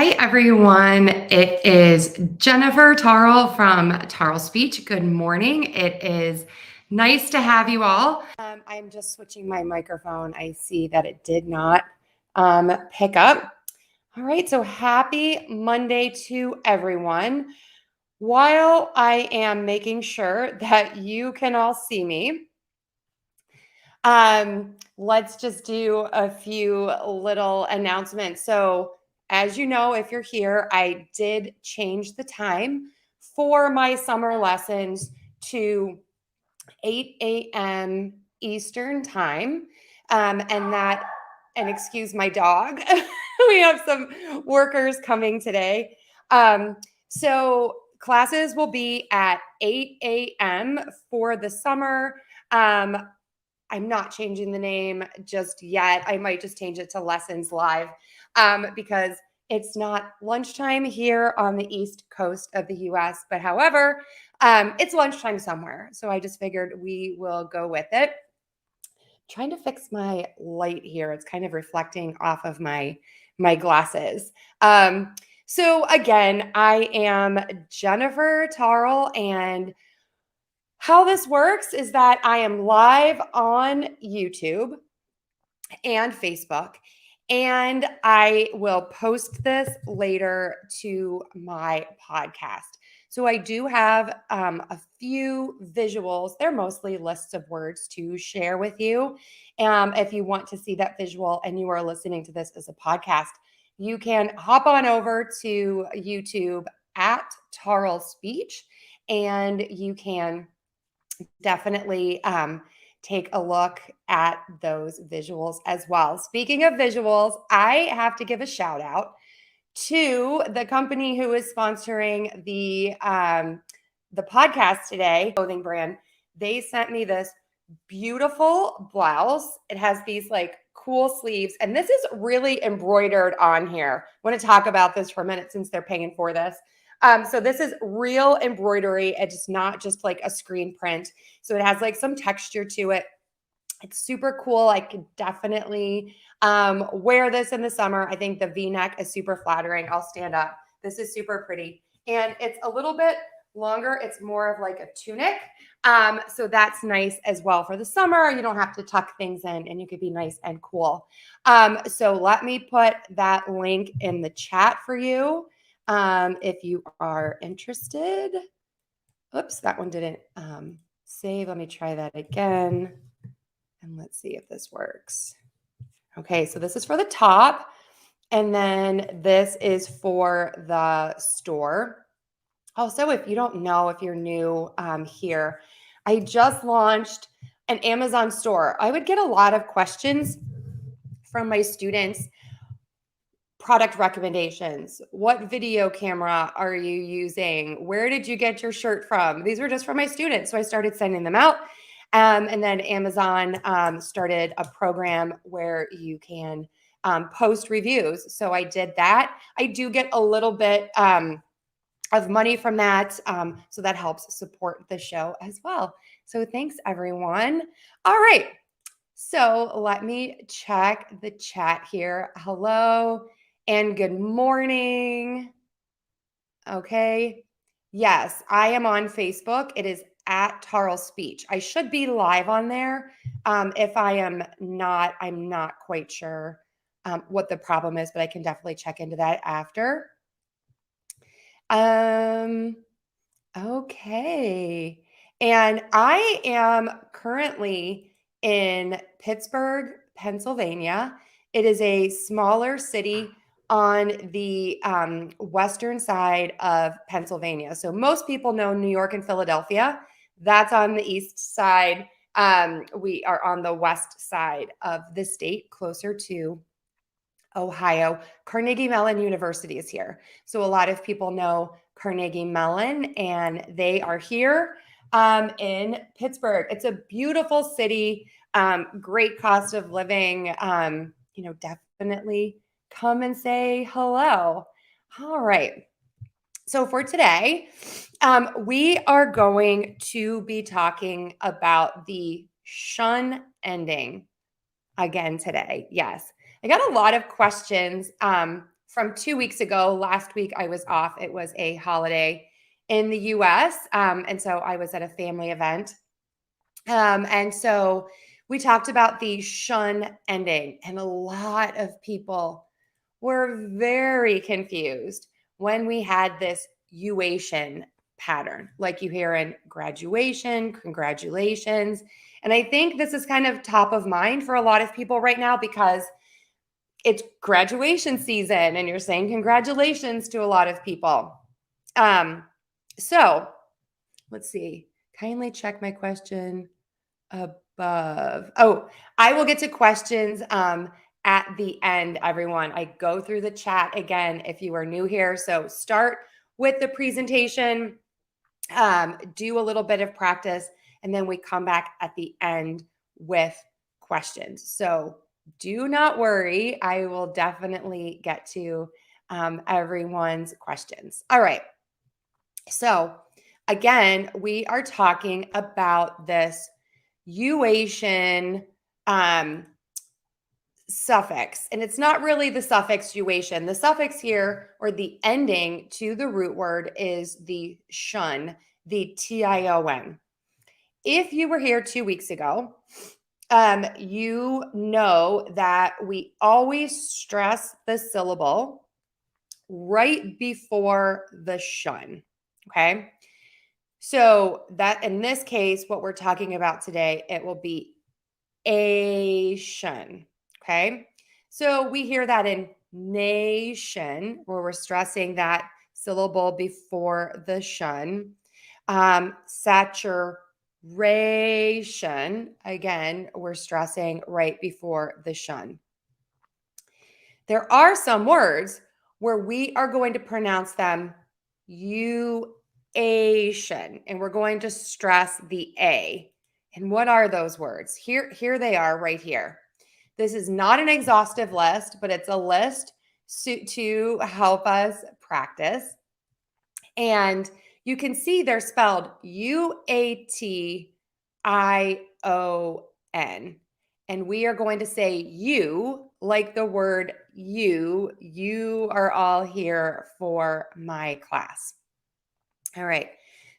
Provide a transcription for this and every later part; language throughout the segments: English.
Hi, everyone. It is Jennifer Tarle from Tarle Speech. Good morning. It is nice to have you all. I'm just switching my microphone. I see that it did not pick up. All right, so happy Monday to everyone. While I am making sure that you can all see me, let's just do a few little announcements. So as you know, if you're here, I did change the time for my summer lessons to 8 a.m. Eastern time. And excuse my dog, we have some workers coming today. So classes will be at 8 a.m. for the summer. I'm not changing the name just yet. I might just change it to Lessons Live because it's not lunchtime here on the East Coast of the US. But however, it's lunchtime somewhere. So I just figured we will go with it. Trying to fix my light here. It's kind of reflecting off of my glasses. So again, I am Jennifer Tarle, and how this works is that I am live on YouTube and Facebook, and I will post this later to my podcast. So I do have a few visuals. They're mostly lists of words to share with you. If you want to see that visual and you are listening to this as a podcast, you can hop on over to YouTube at Tarle Speech, and you can definitely take a look at those visuals as well. Speaking of visuals, I have to give a shout out to the company who is sponsoring the podcast today, clothing brand. They sent me this beautiful blouse. It has these like cool sleeves, and this is really embroidered on here. I want to talk about this for a minute since they're paying for this. So this is real embroidery. It's not just like a screen print. So it has like some texture to it. It's super cool. I could definitely wear this in the summer. I think the V-neck is super flattering. I'll stand up. This is super pretty. And it's a little bit longer. It's more of like a tunic. So that's nice as well for the summer. You don't have to tuck things in, and you could be nice and cool. So let me put that link in the chat for you. If you are interested. Oops, that one didn't save. Let me try that again. And let's see if this works. Okay, so this is for the top. And then this is for the store. Also, if you don't know, if you're new here, I just launched an Amazon store. I would get a lot of questions from my students. Product recommendations. What video camera are you using? Where did you get your shirt from? These were just from my students. So I started sending them out. And then Amazon started a program where you can post reviews. So I did that. I do get a little bit of money from that. So that helps support the show as well. So thanks, everyone. All right. So let me check the chat here. Hello and good morning. Okay. Yes, I am on Facebook. It is at Tarle Speech. I should be live on there. If I am not, I'm not quite sure what the problem is, but I can definitely check into that after. Okay. And I am currently in Pittsburgh, Pennsylvania. It is a smaller city on the western side of Pennsylvania. So most people know New York and Philadelphia. That's on the east side. We are on the west side of the state, closer to Ohio. Carnegie Mellon University is here. So a lot of people know Carnegie Mellon, and they are here in Pittsburgh. It's a beautiful city, great cost of living. Definitely come and say hello. All right. So for today, we are going to be talking about the shun ending again today. Yes. I got a lot of questions from 2 weeks ago. Last week I was off. It was a holiday in the US. And so I was at a family event. And so we talked about the shun ending, and a lot of people were very confused when we had this youAYshun pattern, like you hear in graduation, congratulations. And I think this is kind of top of mind for a lot of people right now because it's graduation season and you're saying congratulations to a lot of people. So let's see. Kindly check my question above. Oh, I will get to questions at the end, everyone. I go through the chat again if you are new here. So start with the presentation, do a little bit of practice, and then we come back at the end with questions. So do not worry. I will definitely get to everyone's questions. All right. So again, we are talking about this youAYshun suffix, and it's not really the suffix youAYshun. The suffix here, or the ending to the root word, is the shun, the TION. If you were here 2 weeks ago, you know that we always stress the syllable right before the shun. Okay. So that in this case, what we're talking about today, it will be ation. Okay. So we hear that in nation, where we're stressing that syllable before the shun. Saturation, again, we're stressing right before the shun. There are some words where we are going to pronounce them youAYshun, and we're going to stress the A. And what are those words? Here they are right here. This is not an exhaustive list, but it's a list to help us practice. And you can see they're spelled UATION. And we are going to say you like the word you. You are all here for my class. All right.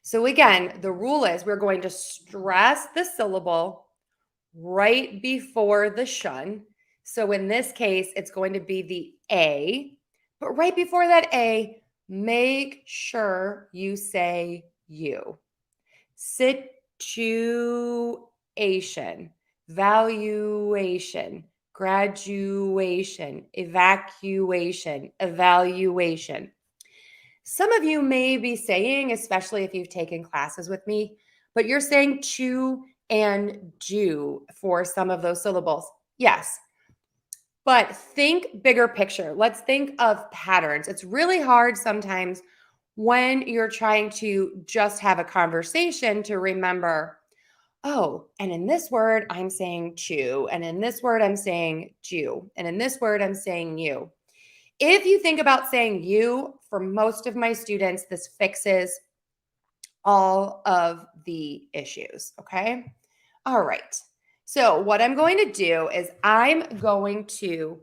So again, the rule is we're going to stress the syllable right before the shun. So in this case, it's going to be the A. But right before that A, make sure you say you. Situation, valuation, graduation, evacuation, evaluation. Some of you may be saying, especially if you've taken classes with me, but you're saying chew and do for some of those syllables. Yes. But think bigger picture. Let's think of patterns. It's really hard sometimes when you're trying to just have a conversation to remember, oh, and in this word, I'm saying chew. And in this word, I'm saying Jew. And in this word, I'm saying you. If you think about saying you, for most of my students, this fixes all of the issues. Okay. All right. So what I'm going to do is I'm going to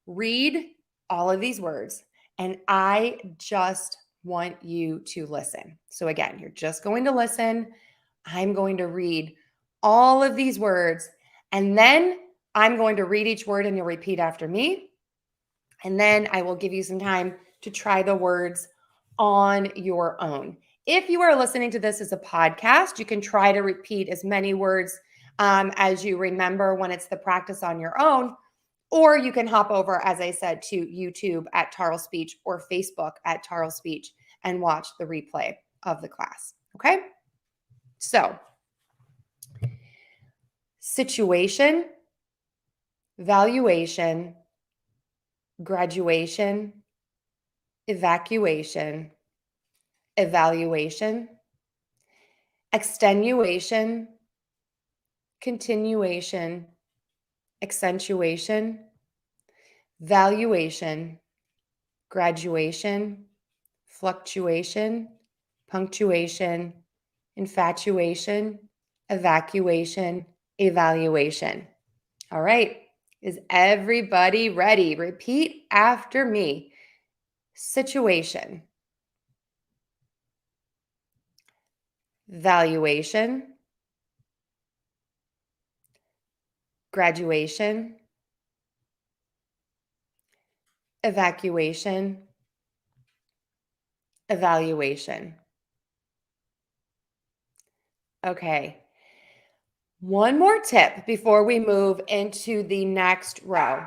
read all of these words, and I just want you to listen. So again, you're just going to listen. I'm going to read all of these words, and then I'm going to read each word and you'll repeat after me. And then I will give you some time to try the words on your own. If you are listening to this as a podcast, you can try to repeat as many words as you remember when it's the practice on your own. Or you can hop over, as I said, to YouTube at Tarle Speech or Facebook at Tarle Speech and watch the replay of the class. Okay? So, situation, valuation, graduation, evacuation, evaluation, extenuation, continuation, accentuation, valuation, graduation, fluctuation, punctuation, infatuation, evacuation, evaluation. All right. Is everybody ready? Repeat after me. situation, valuation, graduation, evacuation, evaluation. Okay. One more tip before we move into the next row.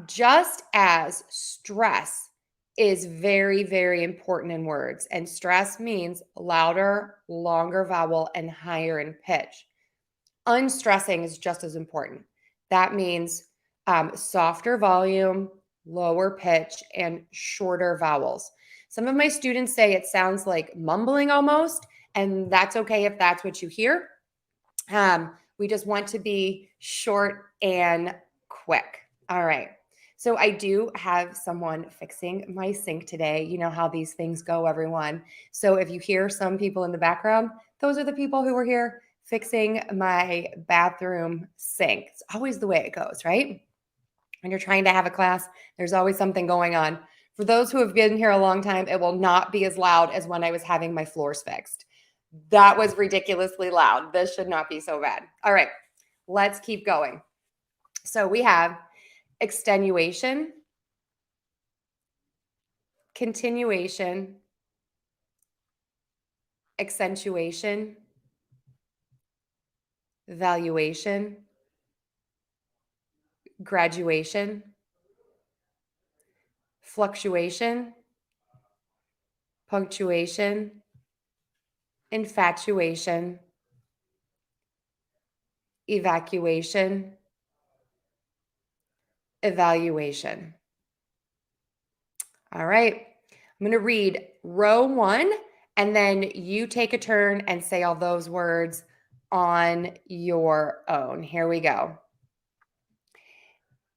Just as stress is very, very important in words, and stress means louder, longer vowel, and higher in pitch. Unstressing is just as important. That means softer volume, lower pitch, and shorter vowels. Some of my students say it sounds like mumbling almost, and that's okay if that's what you hear. We just want to be short and quick. All right. So I do have someone fixing my sink today. You know how these things go, everyone. So if you hear some people in the background, those are the people who are here fixing my bathroom sink. It's always the way it goes, right? When you're trying to have a class, there's always something going on. For those who have been here a long time, it will not be as loud as when I was having my floors fixed. That was ridiculously loud. This should not be so bad. All right, let's keep going. So we have extenuation, continuation, accentuation, valuation, graduation, fluctuation, punctuation, infatuation, evacuation, evaluation. All right. I'm going to read row 1, and then you take a turn and say all those words on your own. Here we go.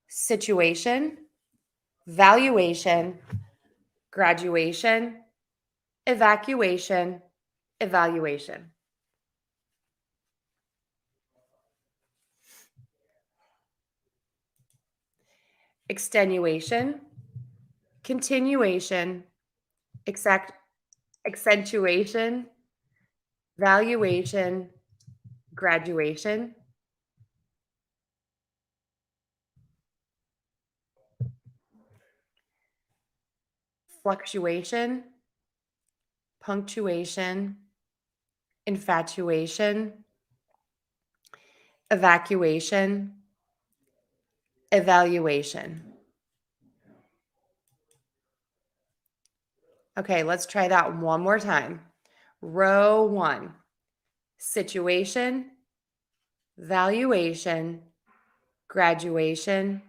Situation, valuation, graduation, evacuation, evaluation. Extenuation, continuation, accentuation, valuation, graduation, fluctuation, punctuation, infatuation, evacuation, evaluation. Okay, let's try that one more time. Row 1, situation, valuation, graduation,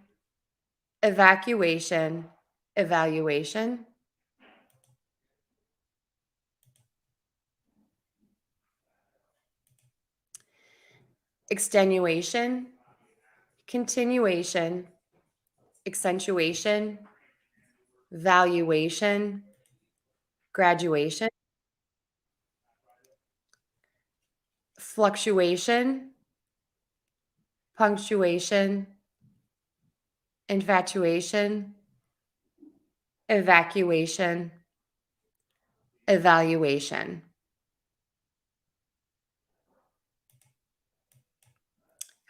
evacuation, evaluation. Extenuation, continuation, accentuation, valuation, graduation, fluctuation, punctuation, infatuation, evacuation, evaluation.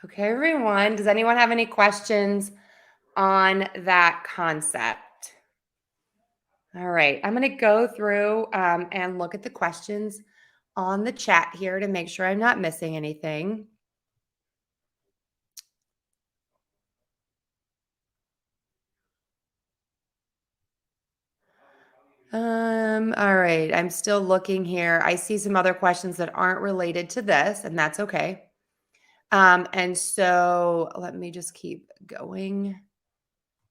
Okay, everyone, does anyone have any questions on that concept? All right, I'm going to go through and look at the questions on the chat here to make sure I'm not missing anything. All right, I'm still looking here. I see some other questions that aren't related to this, and that's okay. And so let me just keep going.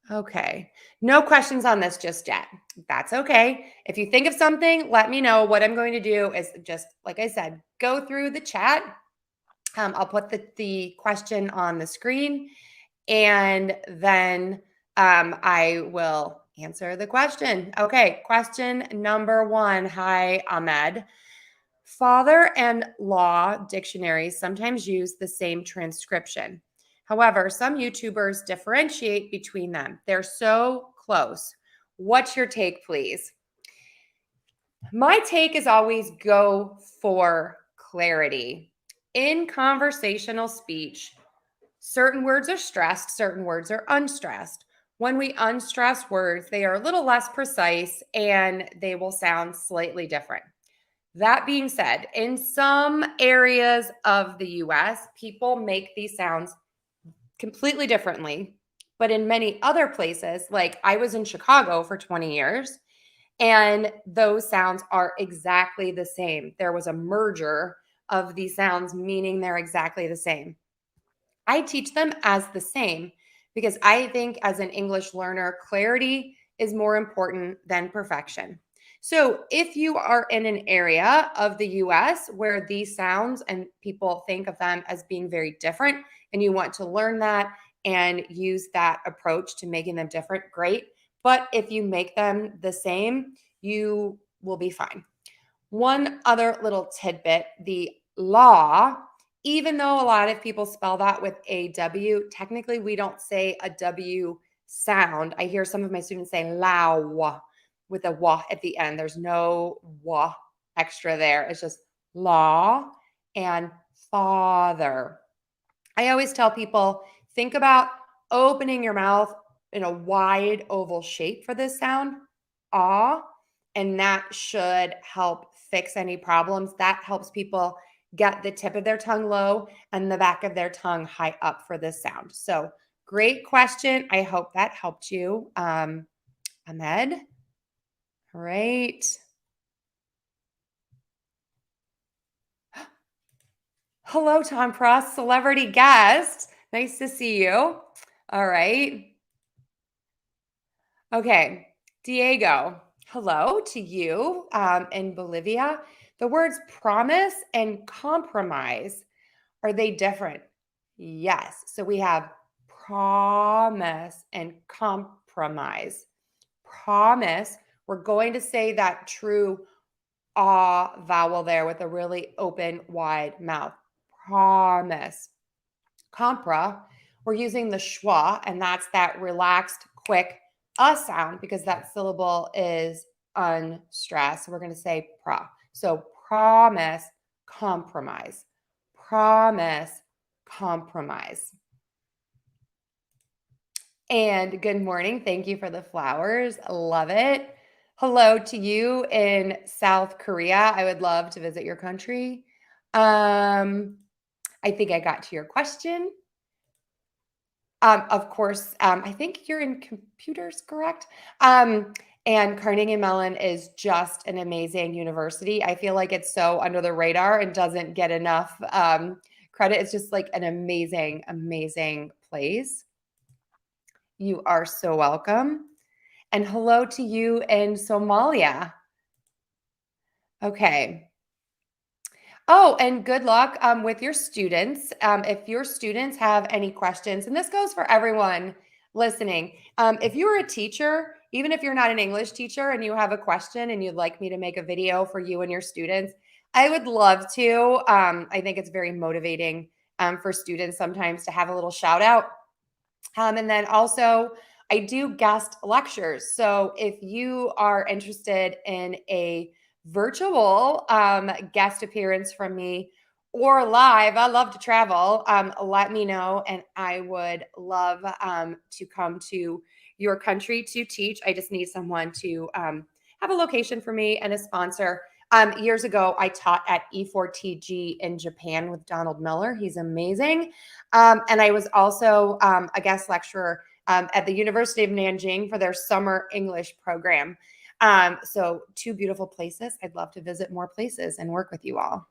Okay. No questions on this just yet. That's okay. If you think of something, let me know. What I'm going to do is just, like I said, go through the chat. I'll put the question on the screen, and then I will answer the question. Okay. Question number 1. Hi, Ahmed. Father and law dictionaries sometimes use the same transcription. However, some YouTubers differentiate between them. They're so close. What's your take, please? My take is always go for clarity. In conversational speech, certain words are stressed, certain words are unstressed. When we unstress words, they are a little less precise and they will sound slightly different. That being said, in some areas of the US, people make these sounds completely differently. But in many other places, like I was in Chicago for 20 years, and those sounds are exactly the same. There was a merger of these sounds, meaning they're exactly the same. I teach them as the same because I think as an English learner, clarity is more important than perfection. So if you are in an area of the US where these sounds and people think of them as being very different, and you want to learn that and use that approach to making them different, great. But if you make them the same, you will be fine. One other little tidbit, the law, even though a lot of people spell that with a W, technically we don't say a W sound. I hear some of my students say law with a wa at the end. There's no wa extra there. It's just law and father. I always tell people, think about opening your mouth in a wide oval shape for this sound, ah, and that should help fix any problems. That helps people get the tip of their tongue low and the back of their tongue high up for this sound. So great question. I hope that helped you, Ahmed. All right. Hello, Tom Pross, celebrity guest. Nice to see you. All right. Okay, Diego, hello to you in Bolivia. The words promise and compromise, are they different? Yes. So we have promise and compromise. Promise, we're going to say that true ah vowel there with a really open, wide mouth. Promise. Compra, we're using the schwa, and that's that relaxed, quick sound because that syllable is unstressed. So we're going to say pra. So promise, compromise. Promise, compromise. And good morning. Thank you for the flowers. Love it. Hello to you in South Korea. I would love to visit your country. I think I got to your question. Of course, I think you're in computers, correct? And Carnegie Mellon is just an amazing university. I feel like it's so under the radar and doesn't get enough credit. It's just like an amazing, amazing place. You are so welcome. And hello to you in Somalia. Okay. Oh, and good luck with your students. If your students have any questions, and this goes for everyone listening, if you're a teacher, even if you're not an English teacher and you have a question and you'd like me to make a video for you and your students, I would love to. I think it's very motivating for students sometimes to have a little shout out. And then also, I do guest lectures. So if you are interested in a virtual guest appearance from me or live, I love to travel. Let me know, and I would love to come to your country to teach. I just need someone to have a location for me and a sponsor. Years ago, I taught at E4TG in Japan with Donald Miller. He's amazing. And I was also a guest lecturer at the University of Nanjing for their summer English program. So two beautiful places. I'd love to visit more places and work with you all.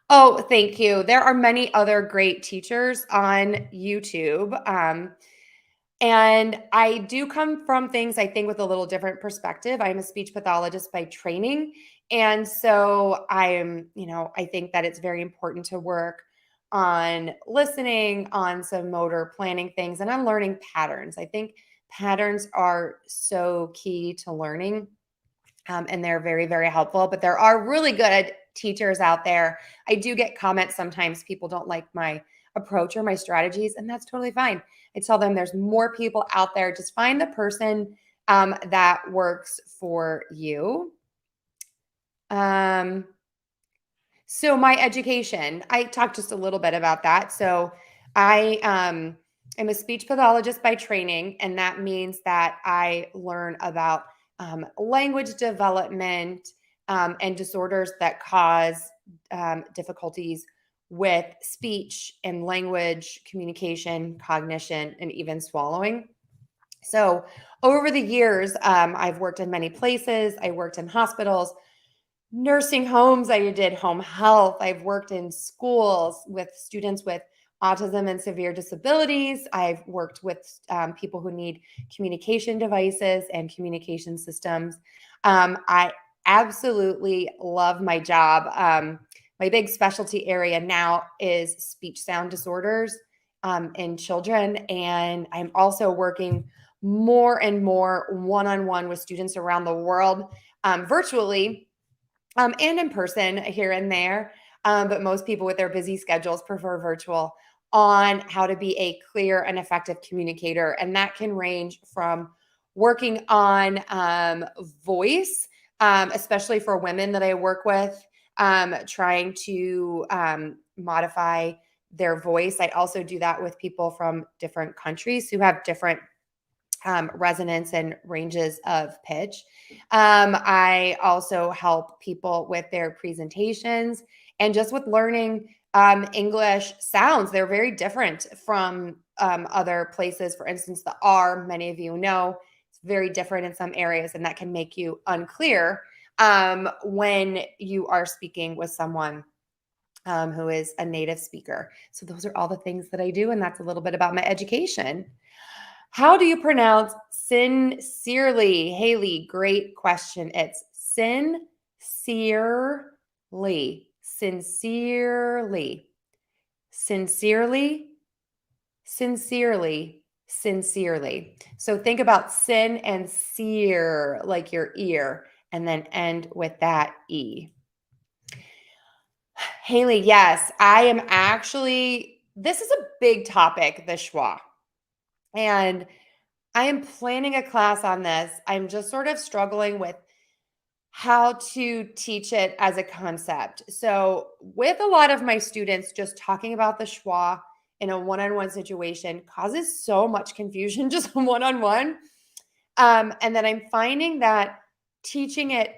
Oh, thank you. There are many other great teachers on YouTube. And I do come from things, I think, with a little different perspective. I'm a speech pathologist by training. And so I think that it's very important to work on listening, on some motor planning things, and on learning patterns. I think patterns are so key to learning, and they're very, very helpful. But there are really good teachers out there. I do get comments sometimes people don't like my approach or my strategies, and that's totally fine. I tell them there's more people out there. Just find the person that works for you. So my education, I talked just a little bit about that. So I am a speech pathologist by training, and that means that I learn about language development and disorders that cause difficulties with speech and language, communication, cognition, and even swallowing. So over the years, I've worked in many places. I worked in hospitals, nursing homes. I did home health. I've worked in schools with students with autism and severe disabilities. I've worked with people who need communication devices and communication systems. I absolutely love my job. My big specialty area now is speech sound disorders in children. And I'm also working more and more one-on-one with students around the world, virtually and in person here and there. But most people with their busy schedules prefer virtual, on how to be a clear and effective communicator. And that can range from working on voice, especially for women that I work with, trying to modify their voice. I also do that with people from different countries who have different resonance and ranges of pitch. I also help people with their presentations and just with learning English sounds. They're very different from other places. For instance, the R, many of you know, it's very different in some areas, and that can make you unclear when you are speaking with someone who is a native speaker. So those are all the things that I do, and that's a little bit about my education. How do you pronounce sincerely? Haley, great question. It's sincerely, sincerely, sincerely, sincerely, sincerely. So think about sin and sear, like your ear, and then end with that E. Haley, yes, I am actually, this is a big topic, the schwa. And I am planning a class on this. I'm just sort of struggling with how to teach it as a concept. So, with a lot of my students, just talking about the schwa in a one-on-one situation causes so much confusion, just one-on-one. And then I'm finding that teaching it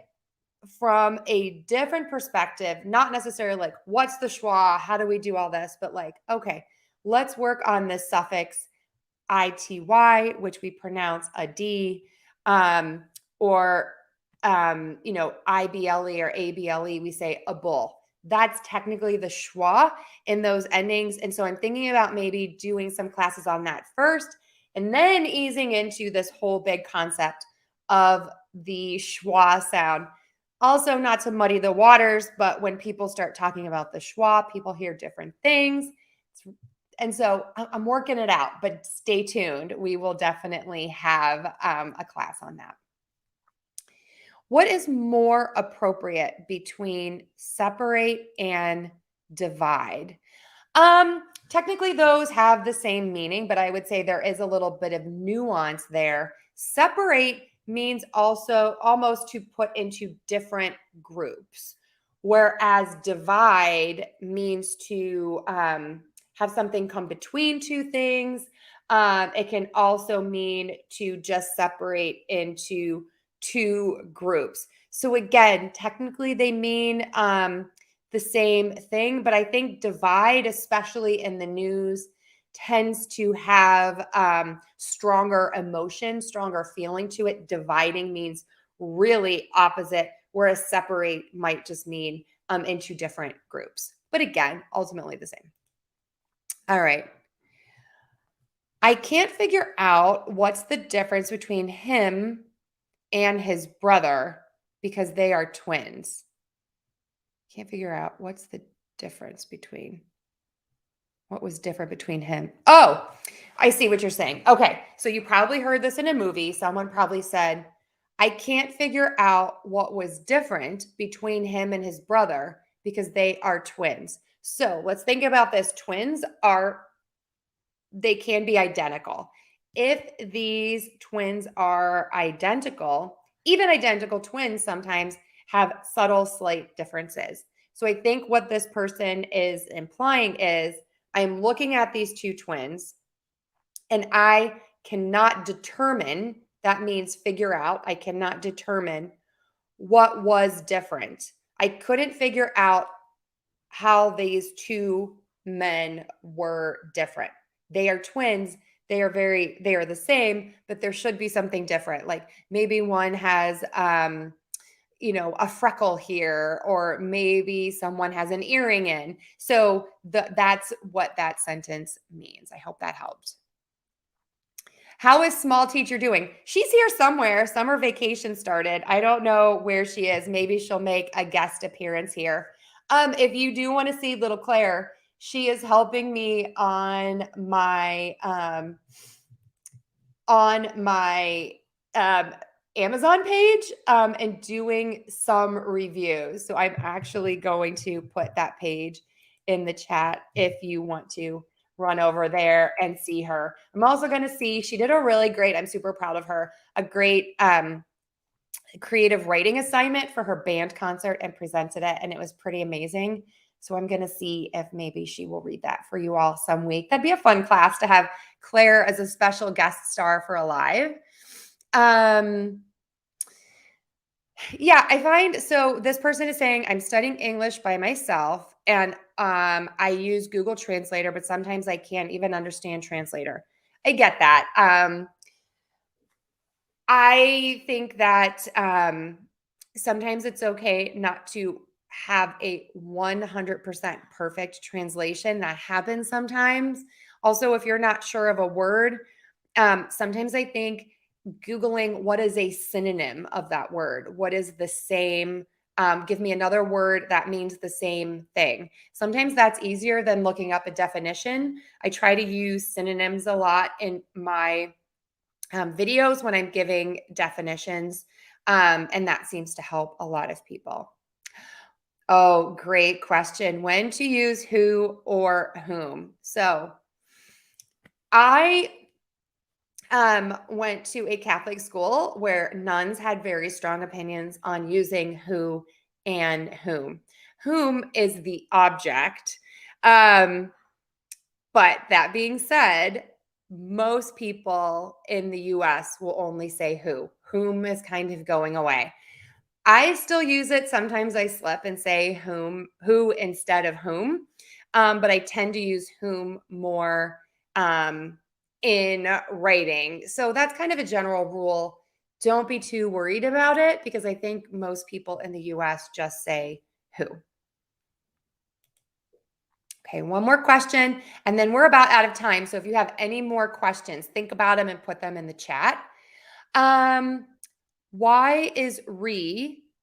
from a different perspective, not necessarily like, what's the schwa? How do we do all this? But like, okay, let's work on this suffix ity, which we pronounce a d, or ible or able, we say a bull. That's technically the schwa in those endings. And so I'm thinking about maybe doing some classes on that first, and then easing into this whole big concept of the schwa sound. Also, not to muddy the waters, but when people start talking about the schwa, people hear different things. And so I'm working it out, but stay tuned. We will definitely have a class on that. What is more appropriate between separate and divide? Technically, those have the same meaning, but I would say there is a little bit of nuance there. Separate means also almost to put into different groups, whereas divide means to have something come between two things. It can also mean to just separate into two groups. So again, technically they mean the same thing, but I think divide, especially in the news, tends to have stronger emotion, stronger feeling to it. Dividing means really opposite, whereas separate might just mean into different groups. But again, ultimately the same. All right. I can't figure out what's the difference between him and his brother because they are twins. Can't figure out what's the difference between, what was different between him. Oh, I see what you're saying. Okay. So you probably heard this in a movie. Someone probably said, I can't figure out what was different between him and his brother because they are twins. So let's think about this. Twins they can be identical. if these twins are identical, even identical twins sometimes have subtle, slight differences. So I think what this person is implying is I'm looking at these two twins and I cannot determine, that means figure out, I cannot determine what was different. I couldn't figure out how these two men were different. They are twins. They are the same, but there should be something different. Like maybe one has a freckle here, or maybe someone has an earring in. So that's what that sentence means. I hope that helped. How is small teacher doing? She's here somewhere. Summer vacation started. I don't know where she is. Maybe she'll make a guest appearance here. If you do want to see little Claire, she is helping me on my Amazon page and doing some reviews. So I'm actually going to put that page in the chat if you want to run over there and see her. I'm also going to see, she did a really great, I'm super proud of her, a great creative writing assignment for her band concert and presented it. And it was pretty amazing. So I'm going to see if maybe she will read that for you all some week. That'd be a fun class to have Claire as a special guest star for a live. Yeah, I find, so this person is saying, I'm studying English by myself and I use Google Translator, but sometimes I can't even understand translator. I get that. I think that sometimes it's okay not to have a 100% perfect translation. That happens sometimes. Also, if you're not sure of a word, sometimes I think Googling what is a synonym of that word, what is the same, give me another word that means the same thing. Sometimes that's easier than looking up a definition. I try to use synonyms a lot in my videos when I'm giving definitions, and that seems to help a lot of people. Oh, great question. When to use who or whom? So I went to a Catholic school where nuns had very strong opinions on using who and whom. Whom is the object. But that being said, most people in the US will only say who. Whom is kind of going away. I still use it. Sometimes I slip and say who instead of whom. But I tend to use whom more in writing. So that's kind of a general rule. Don't be too worried about it because I think most people in the US just say who. Okay, one more question, and then we're about out of time. So if you have any more questions, think about them and put them in the chat. Why is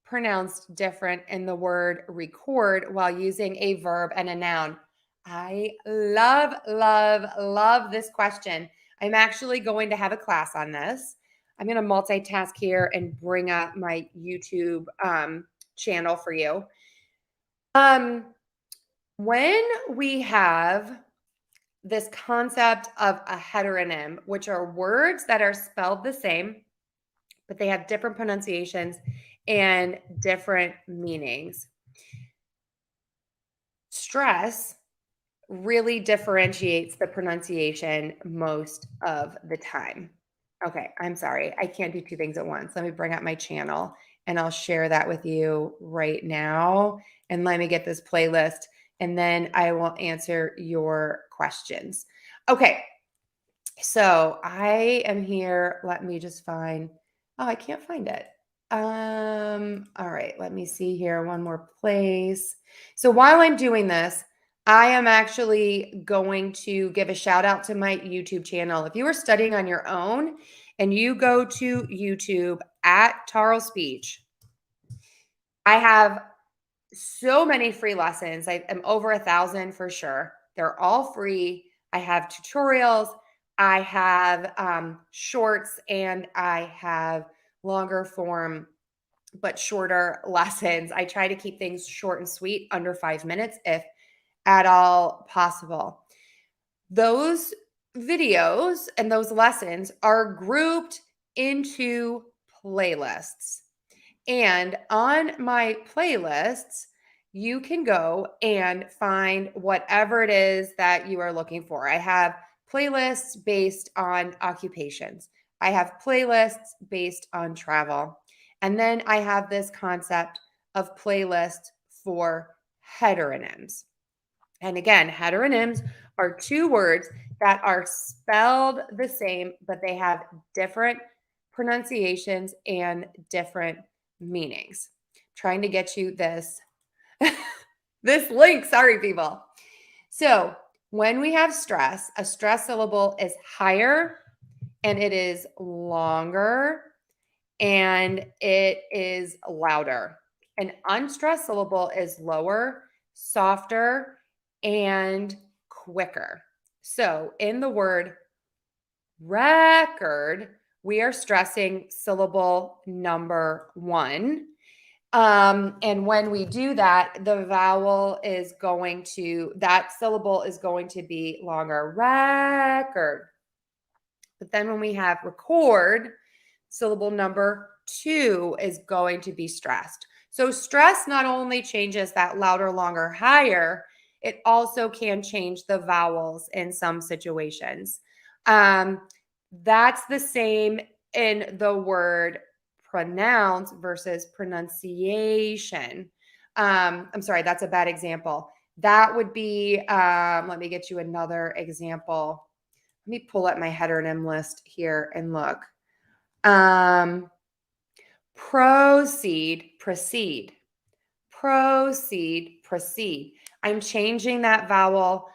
pronounced different in the word record while using a verb and a noun? I love, love, love this question. I'm actually going to have a class on this. I'm going to multitask here and bring up my YouTube channel for you. When we have this concept of a heteronym, which are words that are spelled the same, but they have different pronunciations and different meanings. Stress really differentiates the pronunciation most of the time. Okay, I'm sorry. I can't do two things at once. Let me bring up my channel and I'll share that with you right now. And let me get this playlist and then I will answer your questions. Okay, so I am here. Let me just find, oh, I can't find it. All right, let me see here. One more place. So while I'm doing this, I am actually going to give a shout out to my YouTube channel. If you are studying on your own and you go to YouTube at Tarle Speech, I have so many free lessons. I am over 1,000 for sure. They're all free. I have tutorials. I have shorts and I have longer form but shorter lessons. I try to keep things short and sweet, under 5 minutes if at all possible. Those videos and those lessons are grouped into playlists. And on my playlists, you can go and find whatever it is that you are looking for. I have playlists based on occupations. I have playlists based on travel. And then I have this concept of playlist for heteronyms. And again, heteronyms are two words that are spelled the same, but they have different pronunciations and different meanings. Trying to get you this this link. Sorry, people. So when we have stress, a stress syllable is higher and it is longer and it is louder. An unstressed syllable is lower, softer, and quicker. So in the word record, we are stressing syllable number 1. And when we do that, the vowel is going to, that syllable is going to be longer, record. But then when we have record, syllable number 2 is going to be stressed. So stress not only changes that louder, longer, higher, it also can change the vowels in some situations. That's the same in the word pronounce versus pronunciation. I'm sorry, that's a bad example. That would be, let me get you another example. Let me pull up my heteronym list here and look. Proceed, proceed. Proceed, proceed. I'm changing that vowel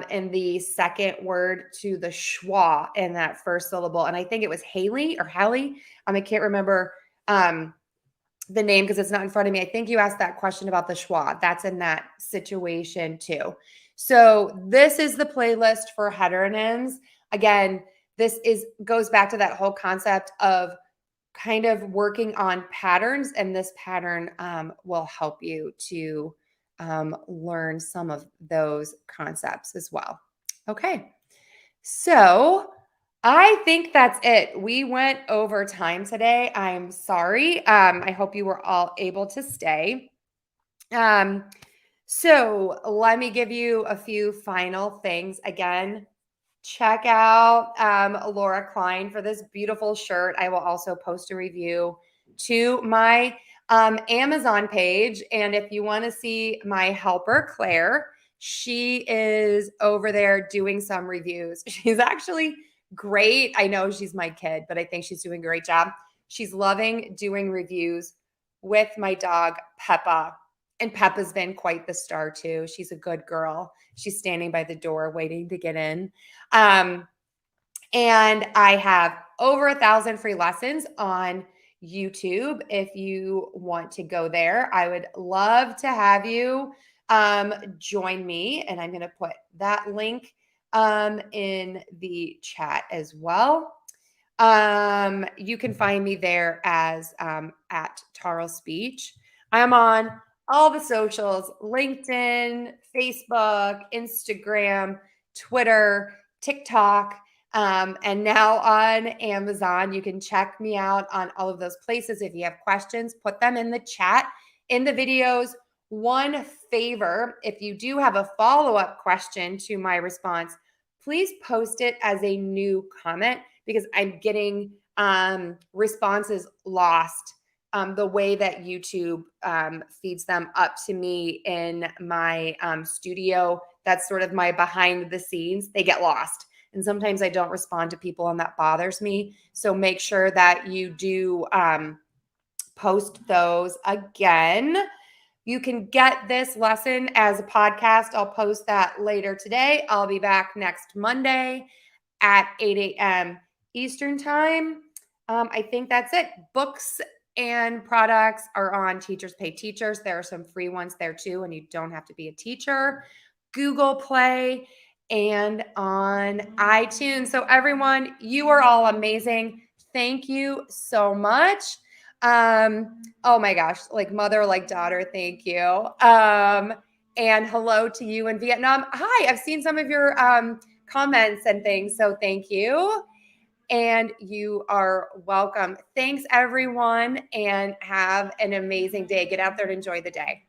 in the second word to the schwa in that first syllable. And I think it was Haley or Hallie. I can't remember the name because it's not in front of me. I think you asked that question about the schwa. That's in that situation too. So this is the playlist for heteronyms. Again, this goes back to that whole concept of kind of working on patterns, and this pattern will help you to learn some of those concepts as well. Okay, so I think that's it. We went over time today. I'm sorry. I hope you were all able to stay. So let me give you a few final things. Again, check out Laura Klein for this beautiful shirt. I will also post a review to my Amazon page. And if you want to see my helper, Claire, she is over there doing some reviews. She's actually great. I know she's my kid, but I think she's doing a great job. She's loving doing reviews with my dog, Peppa. And Peppa's been quite the star too. She's a good girl. She's standing by the door waiting to get in. And I have over 1,000 free lessons on YouTube. If you want to go there, I would love to have you join me. And I'm going to put that link in the chat as well. You can find me there as at Tarle Speech. I'm on all the socials, LinkedIn, Facebook, Instagram, Twitter, TikTok, and now on Amazon. You can check me out on all of those places. If you have questions, put them in the chat in the videos. One favor, if you do have a follow-up question to my response, please post it as a new comment because I'm getting responses lost. The way that YouTube feeds them up to me in my studio, that's sort of my behind the scenes, they get lost. And sometimes I don't respond to people and that bothers me. So make sure that you do post those again. You can get this lesson as a podcast. I'll post that later today. I'll be back next Monday at 8 a.m. Eastern time. I think that's it. Books and products are on Teachers Pay Teachers. There are some free ones there too, and you don't have to be a teacher. Google Play and on iTunes. So everyone, you are all amazing. Thank you so much. Oh my gosh, like mother, like daughter, thank you. And hello to you in Vietnam. Hi, I've seen some of your comments and things. So thank you. And you are welcome. Thanks, everyone, and have an amazing day. Get out there and enjoy the day.